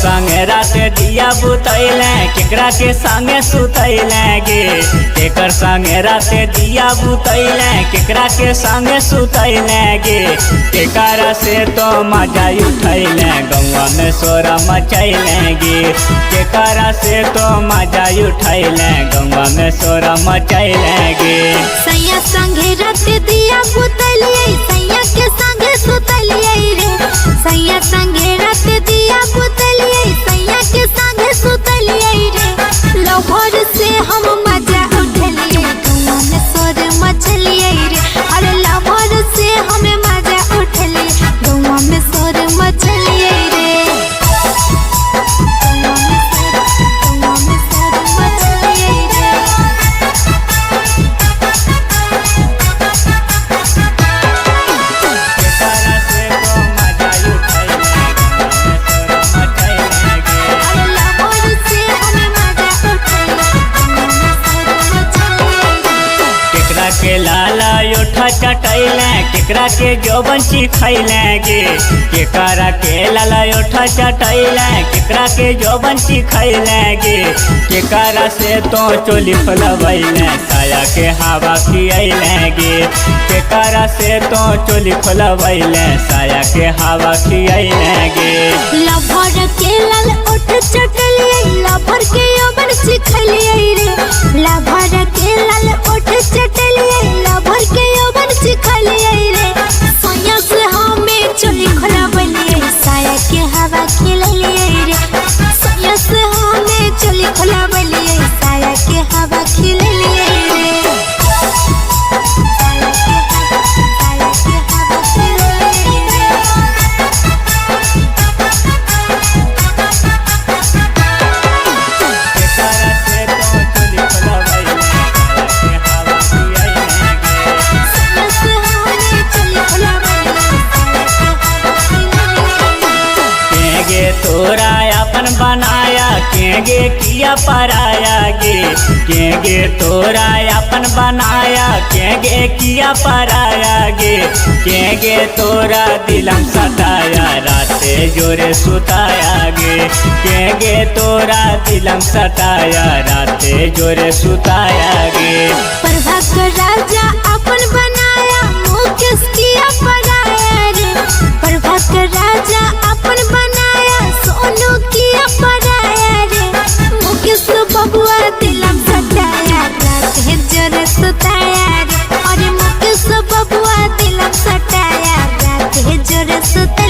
संगे रात दिया बुतैले केकरा के संगे सुतैले गे। केकर संगे रात दिया बुतैले केकरा के संगे सुतैले गे। केकरा से तो मजा उठैले गौवा में शोर मचैले गे। केकरा से तो मजा उठैले गौवा में शोर मचैले गे। सैया संगे रात दिया बुतैले सैया के संगे सुतैले रे। सैया संगे रात दिया बुतैले सैया के संगे सुतैले रे। लभर से हम मजा उठलिए गौवा में शोर मचलिए रे। अरे लभर से हमें मजा उठलिए गौवा में शोर मचलिए रे। गौवा में शोर मचलिए रे। के लाला उठा चटैले केकरा के जौवन चिखैले गे। केकरा के लाला उठा चटैले केकरा के जौवन चिखैले गे। केकरा से तो चोली खोलबैले साया के हवा खियैले गे। केकरा से तो चोली खोलबैले साया के हवा खियैले गे। लभर के लाल उठ चटलिए लभर के यौवन चिखैले रे। लभर के लाल उठ चटलिए लभर के यौवन चिखैले रे। सैया से हमें चोली खोलबैले साया के हवा खिलैले रे। सैया से हमें चोली खोलबैले साया के हवा खिलैले रे। साया के हवा खिलैले रे। तोरा अपन बनाया केगे किया पराया गे। केगे तोरा अपन बनाया केगे किया पराया गे। केगे तोरा दिलम सताया राते जोरे सुताया गे। केगे तोरा दिलम सताया राते जोरे सुताया गे। प्रभाकर राजा अपन बनाया मुकेश किया पराया रे। प्रभाकर राजा अपन बनाया सोनू किया पराया रे। मुकेश बबुआ दिलम सताया रात जोरे सुताया रे। अरे मुकेश बबुआ दिलम सताया रात जोरे सुताया।